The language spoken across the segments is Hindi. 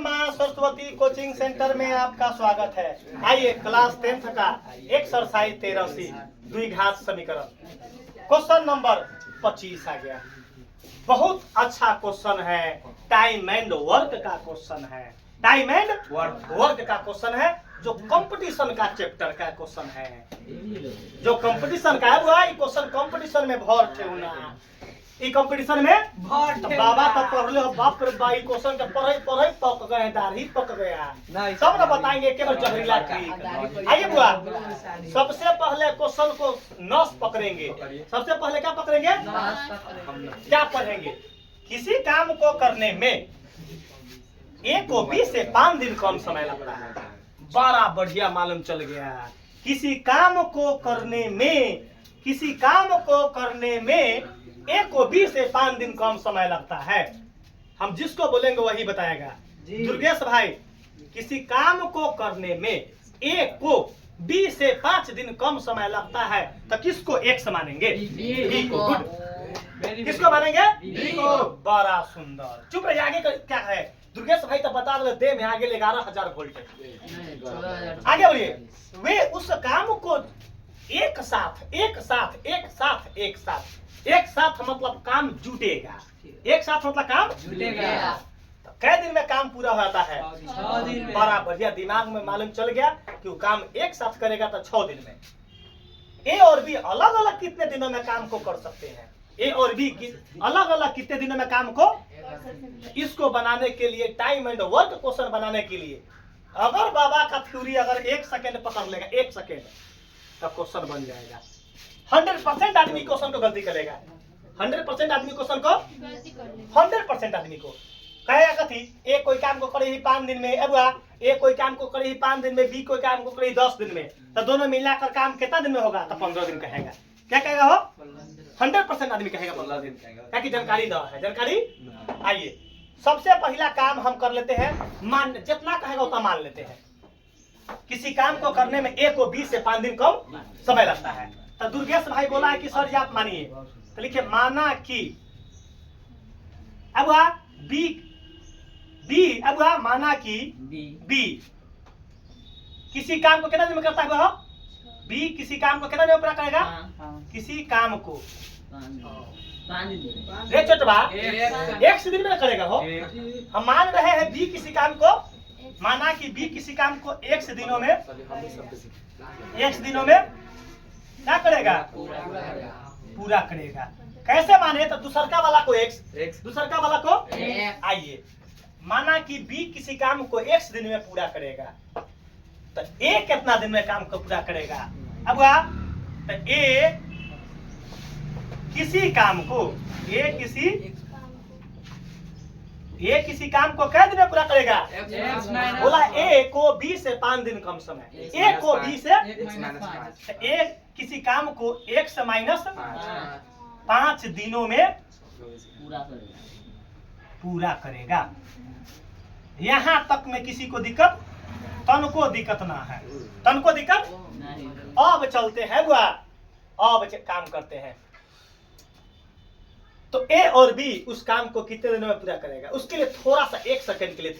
माँ सरस्वती कोचिंग सेंटर में आपका स्वागत है। आइए क्लास 10th का एक्सरसाइज 13C द्विघात समीकरण क्वेश्चन नंबर 25 आ गया। बहुत अच्छा क्वेश्चन है, टाइम एंड वर्क का क्वेश्चन है। टाइम एंड वर्क का क्वेश्चन है, जो कंपटीशन का चैप्टर का क्वेश्चन है। जो कंपटीशन का है वो है क्वेश्चन कंपटीशन में भर थे ना, ई कंपटीशन में बाबा तो पढ़ लो, बाप रे बाई क्वेश्चन के पढ़े पक गए, दाढ़ी पक गया, सब ना बताएंगे केवल जहरीला ट्रिक। आइए बुआ, सबसे पहले क्वेश्चन को नस पकड़ेंगे। सबसे पहले क्या पकड़ेंगे? क्या पढ़ेंगे? किसी काम को करने में ए को बी से 5 दिन कम समय लगता है। बड़ा बढ़िया मालूम चल गया। किसी काम को करने में ए को बी से 5 दिन कम समय लगता है। हम जिसको बोलेंगे वही बताएगा। दुर्गेश भाई, किसी काम को करने में ए को बी से 5 दिन कम समय लगता है, तो किसको एक्स मानेंगे? बी को। गुड। किसको मानेंगे? बी को। बड़ा सुंदर। चुप रहिए, आगे क्या है? दुर्गेश भाई तो बता दो, दे में आगे 11,000 वोल्ट है। आगे बोलिए। वे उस काम को एक साथ मतलब काम जुटेगा। एक साथ मतलब काम जुटेगा। तो कै दिन में काम पूरा होता है? 6 दिन में। बड़ा बढ़िया, दिमाग में मालूम चल गया कि वो काम एक साथ करेगा तो 6 दिन में। ए और बी अलग अलग कितने दिनों में काम को कर सकते हैं? ए और बी अलग अलग कितने दिनों में काम को? इसको बनाने के लिए, टाइम एंड वर्क क्वेश्चन बनाने के लिए, अगर बाबा का थ्योरी अगर 1 सेकेंड पकड़ लेगा, 1 सेकेंड, तब क्वेश्चन बन जाएगा। 100% आदमी क्वेश्चन को गलती करेगा। 100% आदमी क्वेश्चन को 100% आदमी को कहेगा कथी? ए कोई काम को करे ही 5 दिन में, ए कोई काम को करे ही 5 दिन में, बी कोई काम को करे ही 10 दिन में, तो दोनों मिलाकर काम कितना दिन में होगा? तो 15 दिन कहेगा। क्या कहेगा हो? 100% आदमी कहेगा 15 दिन। क्या कि जानकारी दो है, जानकारी। आइए सबसे पहला काम हम कर लेते हैं, मान जितना कहेगा उतना मान लेते हैं। किसी काम को करने में ए को बी से 5 दिन कम समय लगता है। तो दुर्गेश भाई बोला है कि सर जी आप मानिए, तो लिखिए माना कि माना कि बी किसी काम को कितना दिन में करता है? वो बी किसी काम को कितना दिन में पूरा करेगा? किसी काम को छोटबा 1 दिन में करेगा। हो हम मान रहे हैं बी किसी काम को, माना कि बी किसी काम को 1 दिनों में क्या करेगा? पूरा करेगा। कैसे माने? तो दूसरका वाला को x, दूसरका वाला को। आइए माना कि बी किसी काम को 1 दिन में पूरा करेगा, तो ए कितना दिन में काम को पूरा करेगा? तो ए किसी काम को किसी काम को कै दिन में पूरा करेगा? बोला ए को बी से 5 दिन कम समय। ए को बी से ए किसी काम को 1 से माइनस 5 दिनों में पूरा करेगा। यहाँ तक में किसी को दिक्कत? तनको दिक्कत ना है, तनको दिक्कत। अब चलते हैं बुआ, अब काम करते हैं। तो ए और बी उस काम को कितने दिनों में पूरा करेगा? उसके लिए थोड़ा सा 1 सेकंड के लिए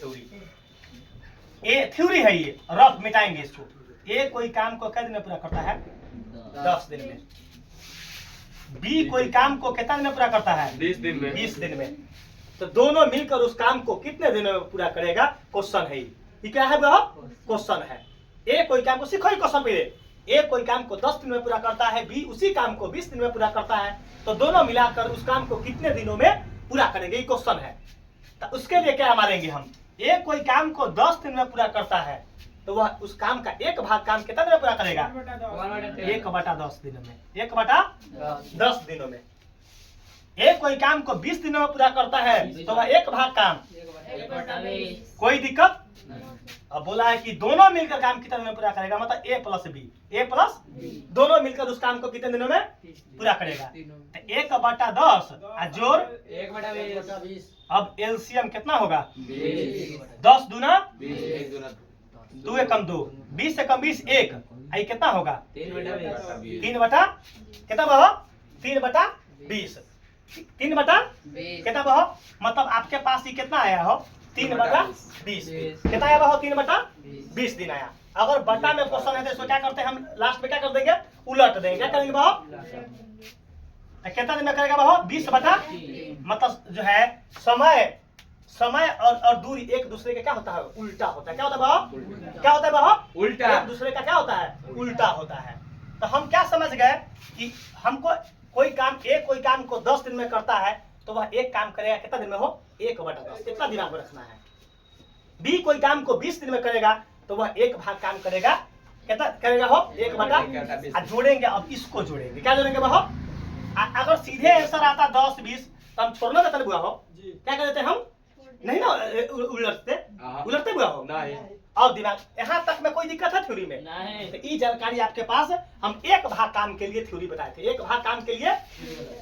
थ्योरी है ये, रफ मिटाएंगे इसको। ए कोई काम को कितने दिन में पूरा करता है? 10 दिन में। बी कोई काम को कितना दिन में पूरा करता है? 20 दिन में। तो दोनों मिलकर उस काम को कितने दिनों में पूरा करेगा? क्वेश्चन है ये। क्या है? क्वेश्चन है। ए कोई काम को, सीखो क्वेश्चन पे, ए कोई काम को 10 दिन में पूरा करता है, बी उसी काम को 20 दिन में पूरा करता है, तो दोनों मिलाकर उस काम को कितने दिनों में पूरा करेंगे? ये क्वेश्चन है। तो उसके लिए क्या मारेंगे हम? ए कोई काम को 10 दिन में पूरा करता है, तो वह उस काम का 1 भाग काम कितना दिन में पूरा करेगा? 1/10 दिनों में। 1/10 दिनों में। ए कोई काम को 20 दिनों में पूरा करता है, तो वह 1 भाग काम। कोई दिक्कत? अब बोला है कि दोनों मिलकर काम कितने दिनों में पूरा करेगा, मतलब ए प्लस बी दोनों मिलकर उस काम को कितने दिनों में पूरा करेगा? तो 1/10 जोड़ 1/20। अब एलसीएम कितना होगा? 10 दूना 2 एकम 2, 20 से कम 20 1, आई कितना होगा? 3/20 कितना मतलब आपके पास ही कितना आया हो? 3/20 कितना आया बाबू 3/20 दिन आया। अगर बटा में क्वेश्चन है तो इसको क्या करते हैं हम लास्ट में क्या कर देंगे उलट देंगे। क्या करेंगे बाबू कितना दिन में करेगा बाबू 20/, मतलब जो है समय और दूरी एक दूसरे के क्या होता है उल्टा होता है। क्या होता है बाबू क्या होता है बाबू उल्टा। एक दूसरे का क्या होता है उल्टा होता है। तो हम क्या समझ गए कि हमको कोई काम को 10 दिन में करता है तो वह एक काम करेगा कितना दिन में हो 1/10 इतना दिमाग में रखना है। बी कोई काम को 20 दिन में करेगा तो वह 1 भाग काम करेगा कितना करेगा हो 1/20। जोड़ेंगे अब इसको जोड़ेंगे क्या जोड़ेंगे बाबू अगर सीधे आंसर आता 10-20 तो हम छोड़ना देते बुआ हो क्या कर देते हम नहीं ना उलटते बुआ हो नहीं। और दिमाग यहाँ तक में कोई दिक्कत है थ्योरी में नहीं। तो ये जानकारी आपके पास हम 1 भाग काम के लिए थ्योरी बताए थे। 1 भाग काम के लिए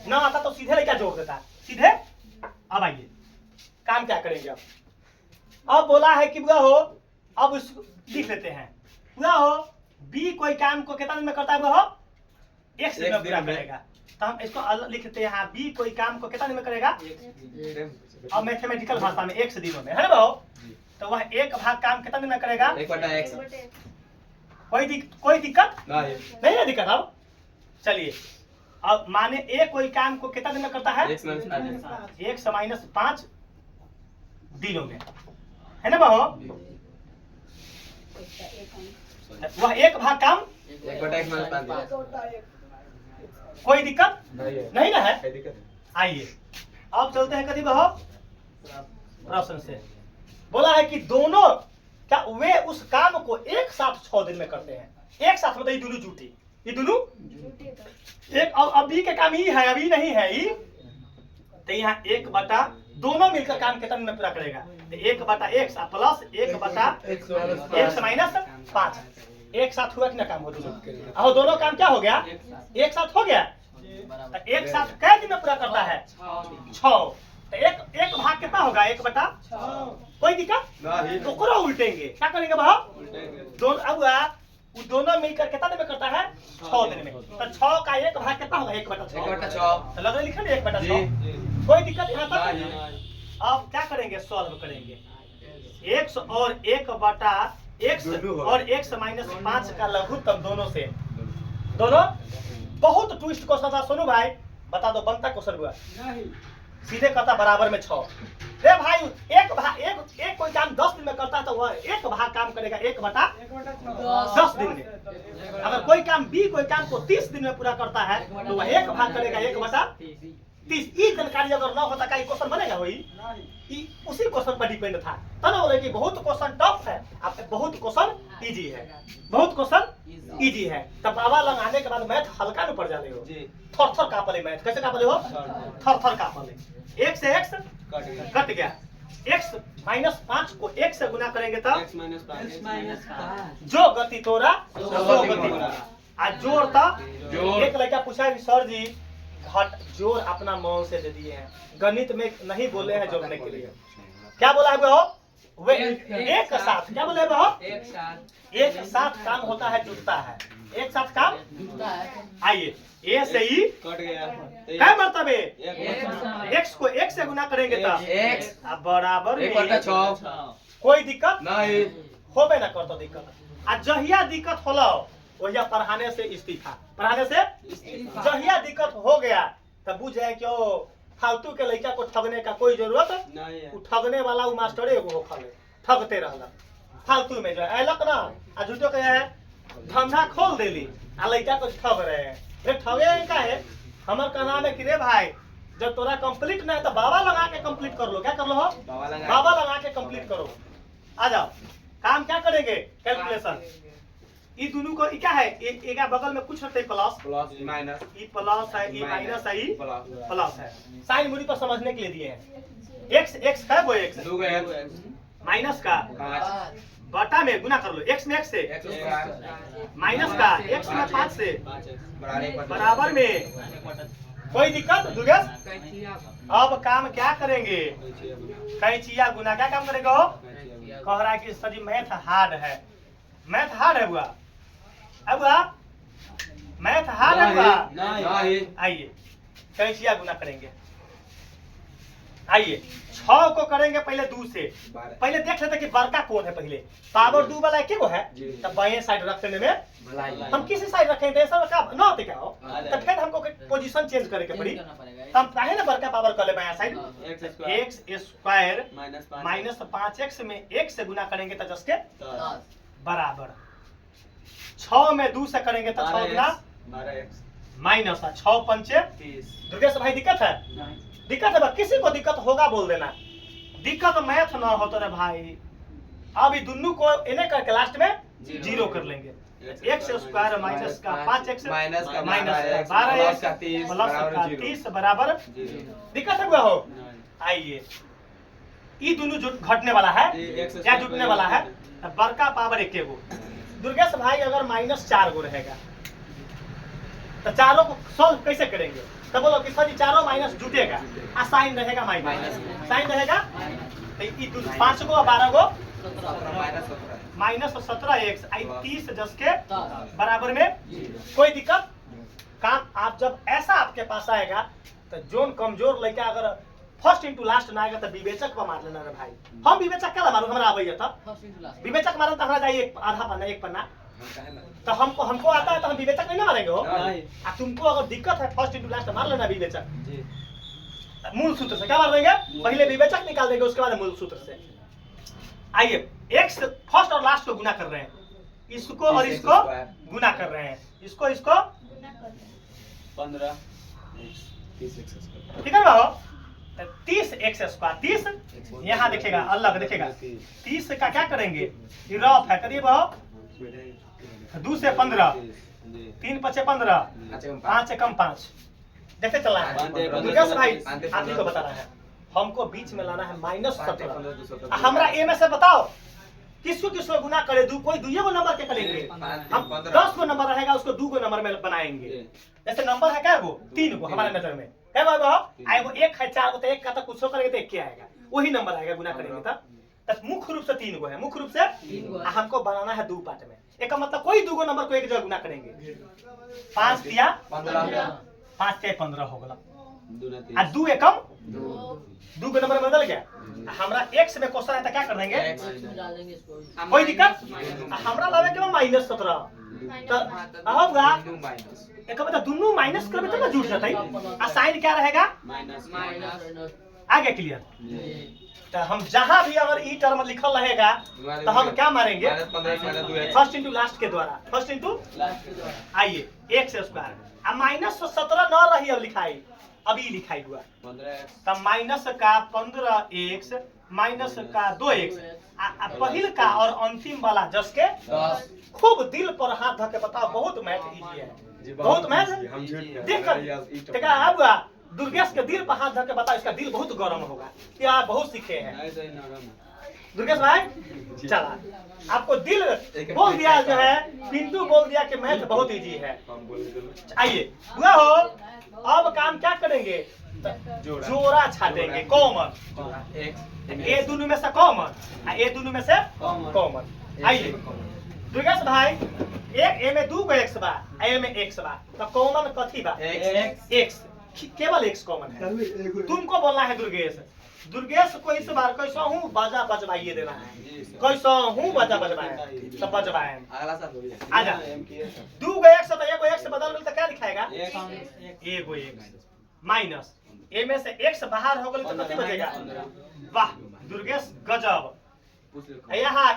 ना आता तो सीधे लेकर जोड़ देता सीधे। अब आइए काम क्या करेंगे अब बोला है कि बुआ हो अब उसको लिख लेते हैं बुआ हो बी कोई काम को कितना दिन में करता है बुआ हो 1 दिन में पूरा करेगा। तो हम इसको अलग लिख लेते हैं यहाँ बी कोई काम को कितना दिन में करेगा और मैथमेटिकल भाषा में 1 दिनों में है ना बाबू। तो वह 1 भाग काम कितना दिन में करेगा 1/x। कोई दिक्कत नहीं है दिक्कत। अब चलिए अब माने ए कोई काम को कितना दिन में करता है 1 - 5 दिनों में है ना बाबू। वह 1 भाग काम 1/x कोई दिक्कत नहीं ना है। दिक्कत आइए अब चलते हैं कभी बहो प्रश्न से। बोला है कि दोनों क्या वे उस काम को एक साथ 6 दिन में करते हैं। एक साथ मतलब ये दोनों जुटी ये दोनों एक अभी के काम ही है अभी नहीं है ही। तो यहाँ 1 दोनों मिलकर काम कितना दिन में पूरा करेगा तो 1/x प्लस 1/x - 5 एक साथ हुआ कि ना काम हो दोनों। दोनों काम क्या हो गया एक साथ हो गया। तो एक साथ कै दिन में पूरा करता है 6। तो एक भाग कितना होगा 1/6 कोई दिक्कत नहीं। तो करो उल्टेंगे क्या करेंगे बाबू दोनों अब वो दोनों मिलकर कितना दिन में करता है 6 दिन में। तो 6 का 1 भाग कितना होगा 1/6 तो लग रहा लिखा 1/6 कोई दिक्कत यहाँ तक। अब क्या करेंगे सॉल्व करेंगे x और 1/x और x - 5 का लघुत्तम दोनों बहुत ट्विस्ट क्वेश्चन था। सुनो भाई बता दो बनता क्वेश्चन हुआ सीधे कहता बराबर में 6। रे भाई एक कोई काम 10 दिन में करता है तो वह 1 भाग काम करेगा 1/10 दिन में। अगर कोई काम बी कोई काम को 30 दिन में पूरा करता है तो वह 1 भाग करेगा 1/30। ये जानकारी अगर न होता का क्वेश्चन बनेगा वही उसी क्वेश्चन पर डिपेंड था। तो ना बोले कि बहुत क्वेश्चन टफ है आप बहुत क्वेश्चन इजी है बहुत क्वेश्चन इजी है। तब बाबा लगाने के बाद मैथ हल्का में पड़ जाते हो थर कापले मैथ कैसे कापले हो थर कापले। 1 से x कट गया x - 5 को 1 से गुना करेंगे तब जो गति तोरा सो गति आज जोड़ था। एक लड़का पूछा कि सर जी घट जोड़ अपना मौन से दे दिए हैं गणित में नहीं बोले हैं जोड़ने के लिए। क्या बोला है वो वे एक साथ क्या बोले एक साथ काम होता है जुटता है एक साथ काम आइए ए से ही कट गया क्या मरतबे x को 1 से गुना करेंगे तब x अब बराबर में 1/6 कोई दिक्कत नहीं होबे ना करतो दिक्कत। आ जहिया दिक्कत होला वहिया पढ़ाने से इस्तीफा पढ़ाने से जहिया दिक्कत हो गया तब बुझ जाए क्यों फालतू के लड़का को ठगने का कोई जरूरत नहीं है। वो ठगने वाला वो मास्टर एगो हो खले ठगते रहला फालतू में जो है ऐलक ना आ झूठो के है धंधा खोल देली आ लड़का को ठग रहे हैं। रे ठगे का है हमर का नाम है कि रे भाई जब तोरा कंप्लीट ना है तो बाबा लगा के कंप्लीट कर लो। क्या कर लो हो बाबा लगा के कंप्लीट करो। आ जाओ काम क्या करेंगे कैलकुलेशन ये दोनों को क्या है एक बगल में कुछ रखते प्लस माइनस ई प्लस है ई माइनस है ई प्लस है साइन मुड़ी पर समझने के लिए दिए हैं। x है वो x दो माइनस का 5 बटा में गुना कर लो x में x से माइनस का x में 5 से बराबर में कोई दिक्कत दुर्गेश। अब काम क्या करेंगे कैंचिया गुना क्या काम करेगा हो कह रहा है कि सर जी मैथ हार्ड है बुआ अब मैथ हार्ड है बुआ नहीं आइए कैंचिया गुना करेंगे आइए 6 को करेंगे पहले 2 से। पहले देख लेते कि बड़का कौन है। पहले पावर 2 वाला एक गो है, तब बाएं साइड रख देने में हम किसी साइड रखेंगे ऐसा का ना होते क्या हो, तो फिर हमको पोजीशन चेंज करे के पड़ी। तो हम चाहे ना बड़का पावर कर ले बाएं side, x square minus 5x में 1 से गुना करेंगे तो 10 के बराबर। 6 में 2 से करेंगे तो 6 गुना माइनस 6 पंचे 30। दुर्गेश भाई दिक्कत है? दिक्कत है? किसी को दिक्कत होगा बोल देना। दिक्कत मैथ ना हो तो रे भाई, अब ये दोनों को इन्हें करके लास्ट में 0 कर लेंगे। x स्क्वायर माइनस का 5x माइनस का 12x प्लस का 30 बराबर। दिक्कत है हो? आइए ये दोनों जो घटने वाला है या जुटने वाला है, बड़का पावर 1 गो। दुर्गेश भाई अगर -4 गो रहेगा तो चारों को सॉल्व कैसे करेंगे? तो बोलो कि सर चारों माइनस जुटेगा, साइन रहेगा माइनस, साइन रहेगा तो ये 5 गो 12 गो -17x 30 10 के बराबर में। कोई दिक्कत? काम आप जब ऐसा आपके पास आएगा तो जोन कमजोर लड़का अगर फर्स्ट इंटू लास्ट ना आएगा तो विवेचक पर मार लेना रे भाई। हम विवेचक क्या मारू? हमारा आवे था विवेचक मारो तो हमारा जाइए आधा पन्ना 1 पन्ना, तो हमको आता है तो हम विवेचक नहीं ना मारेंगे हो। तुमको अगर दिक्कत है फर्स्ट इंटू लास्ट मार लेना विवेचक। मूल सूत्र से क्या मार देंगे? पहले विवेचक निकाल देंगे, उसके बाद मूल सूत्र से। आइए x फर्स्ट और लास्ट को गुना कर रहे हैं, इसको और इसको गुना कर रहे हैं, इसको 15 ठीक है ना? 30x स्क्वायर 30 यहाँ देखेगा अलग देखेगा। 30 का क्या करेंगे? ये रफ है करीब 2 से 15 3 5 15 5 से कम 5 देखते चलना है। दुर्गेश भाई आप ही को बता रहा है, हमको बीच में लाना है -17। हमरा ए में से बताओ किसको गुना करे? कोई 2 गो नंबर के करेंगे, हम 10 गो नंबर रहेगा उसको 2 गो नंबर में बनाएंगे। जैसे नंबर है क्या वो 3 गो हमारे नजर में है बाबा, आएगो 1 है 4 गो तो 1 का तो कुछ करेंगे तो 1 क्या आएगा, वही नंबर आएगा गुना करेंगे तब। मुख्य रूप से 3 गो है, मुख्य रूप से हमको बनाना है 2 पार्ट में। एक मतलब कोई 2 गो नंबर को एक जगह गुना करेंगे। 5 दिया 5 के 15 हो गया, 2 एकम 2 गो नंबर बदल गया। हमरा x में क्वेश्चन है तो क्या कर देंगे? कोई दिक्कत? हमरा लावे के -17 तो होगा एक मतलब दोनों माइनस करबे तो ना जुड़ जाता है। साइन क्या रहेगा? आगे क्लियर? तो हम जहां भी अगर ई टर्म लिखल रहेगा तो हम क्या मारेंगे? फर्स्ट इंटू लास्ट के द्वारा, फर्स्ट इंटू आइए x स्क्वायर -17 न रही अब लिखाई, अभी लिखाई हुआ तब माइनस का 15x माइनस का 2x पहिल का और अंतिम वाला 10 के 10। खूब दिल पर हाथ धके बताओ, बहुत मैथ इजी है, बहुत मैथ देख अब दुर्गेश के दिल पर हाथ धके बताओ, इसका दिल बहुत गर्म होगा, क्या बहुत सीखे हैं दुर्गेश भाई। चला आपको दिल बोल दिया जो है, पिंटू बोल दिया कि मैथ बहुत इजी है। आइए हुआ हो, अब काम क्या करेंगे? जोड़ा छाटेंगे, कॉमन ए दोनों में से कॉमन, ए दोनों में से कॉमन। आइए दुर्गेश भाई एक ए में 2 गो x बा, ए में x बा, तो कॉमन कथी बा? x, केवल x कॉमन है। तुमको बोलना है दुर्गेश को इस बार कैसा हूँ बाजा बजवाइए देना है, कैसा हूँ बाजा बजवाए तो बजवाए। आजा 2 गो x तो एगो x बदल गई तो क्या लिखाएगा? एगो x माइनस ए में से x बाहर हो गई तो कितना बचेगा? वाह दुर्गेश गजब। यहाँ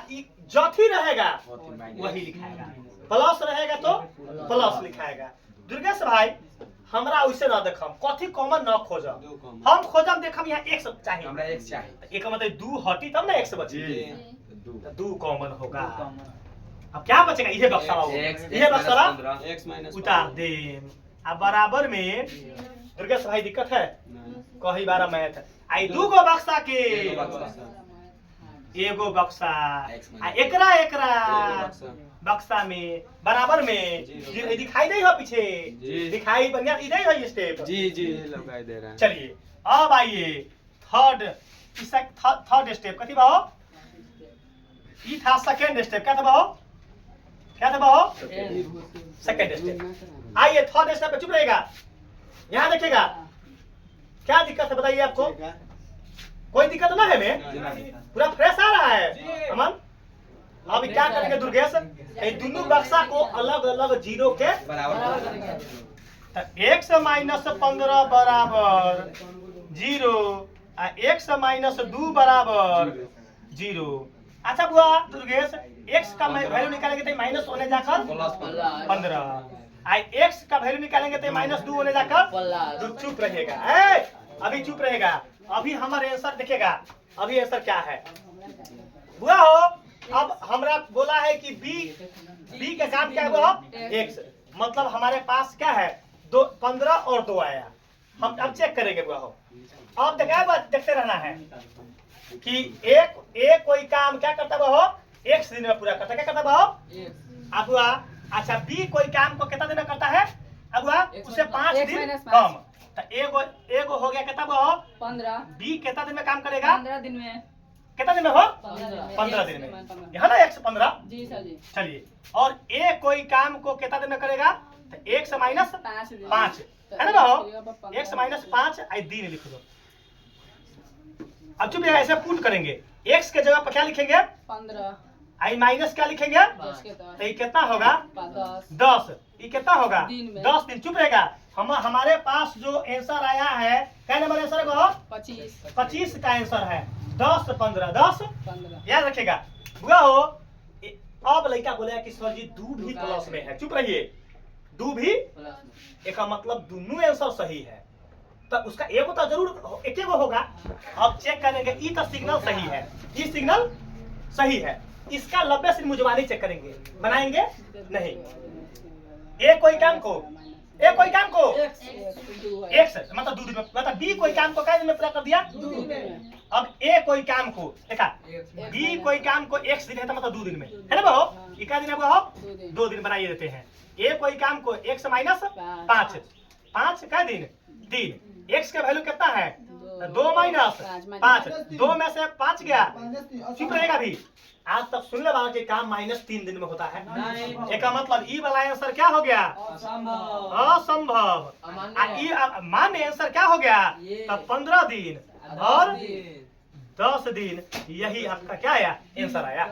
जथी रहेगा वही लिखाएगा, प्लस रहेगा तो प्लस लिखाएगा। दुर्गेश भाई हमरा वैसे ना देखम, कथी कॉमन ना खोजम, हम खोजम देखम यहाँ x चाहिए, हमरा x चाहिए, एक मतलब 2 हटी तब ना x बची, 2 कॉमन होगा। अब क्या बचेगा? ये बक्सा ये बक्सा उतार दे। अब बराबर में दुर्गेश भाई दिक्कत है कही बार मैथ आई 2 गो बक्सा के एगो बक्सा एकरा बक्सा में बराबर में दिखाई दे हो पीछे, दिखाई बढ़िया इधर हो ये स्टेप जी लगाई दे रहा है। चलिए अब आइए थर्ड स्टेप कथी बाहो? ई था सेकंड स्टेप, क्या था बाहो? क्या था बाहो? Second step. आइए थर्ड स्टेप पे चुप रहेगा, यहाँ देखिएगा क्या दिक्कत है बताइए आपको? कोई दिक्कत ना है में? पूरा फ्रेश आ रहा है अमन? अब क्या करेंगे दुर्गेश? ये दोनों बक्सा को अलग अलग जीरो के बराबर तो x माइनस 15 बराबर 0 और x माइनस 2 बराबर 0। अच्छा बुआ दुर्गेश, x का वैल्यू निकालेंगे तो माइनस होने जाकर 15, x का वैल्यू निकालेंगे तो माइनस 2 होने जाकर तो चुप रहेगा। अभी चुप रहेगा, अभी हमारे आंसर देखेगा। अभी आंसर क्या है बुआ हो? अब हमरा बोला है कि b का काम क्या है बुआ? x, मतलब हमारे पास क्या है 15 और 2 आया। हम अब चेक करेंगे बुआ हो। अब देखते रहना है कि एक कोई काम क्या करता है x दिन में पूरा करता है। क्या करता है अब बुआ? अच्छा b कोई काम को कितना दिन में करता है अब बुआ? उसे 5 दिन कम। तो एगो हो गया कितना बुआ? 15। b कितना दिन में काम करेगा? 15 दिन में। कितना दिन में हो? 15 दिन में। है ना x 15? जी सर जी। चलिए, और a कोई काम को कितना दिन में करेगा? तो x माइनस 5 है ना बाबू? x माइनस 5 आई दिन लिख दो। अब चुप ऐसे पुट करेंगे, x के जगह पर क्या लिखेंगे? 15। आई माइनस क्या लिखेंगे? तो ये कितना होगा? 10। ये कितना होगा? 10 दिन। चुप रहेगा। हमारे पास जो आंसर आया है, क्या नंबर आंसर है? 25 का आंसर है। 10 15 10 याद रखेगा बुआ हो। अब लड़का बोलेगा कि सर जी 2 भी प्लस में है। चुप रहिए, 2 भी एक मतलब दोनों आंसर सही है, तो उसका एगो तो जरूर एक होगा। अब चेक करेंगे, ई तो सिग्नल सही है, ई सिग्नल सही है। इसका 90 से मुजबानी चेक करेंगे, बनाएंगे नहीं। ए कोई काम को x मतलब 2 दिन में, मतलब b कोई काम को कितने दिन में पूरा कर दिया? 2 दिन में। अब a कोई काम को देखा, b कोई काम को x दिन है तो मतलब 2 दिन में, है ना बहू? ये क्या दिन है बहू? 2 दिन बनाइए देते हैं। a कोई काम को x माइनस 5 क्या दिन? 3। x का वैल्यू कितना है? 2 माइनस 5। 2 में से 5 गया, चुप रहेगा भी। आज तक सुन ले बाबा कि काम माइनस 3 दिन में होता है। एक मतलब ई वाला आंसर क्या हो गया? असंभव। मान्य आंसर क्या हो गया? तब 15 दिन और 10 दिन, यही आपका क्या आया? आंसर आया।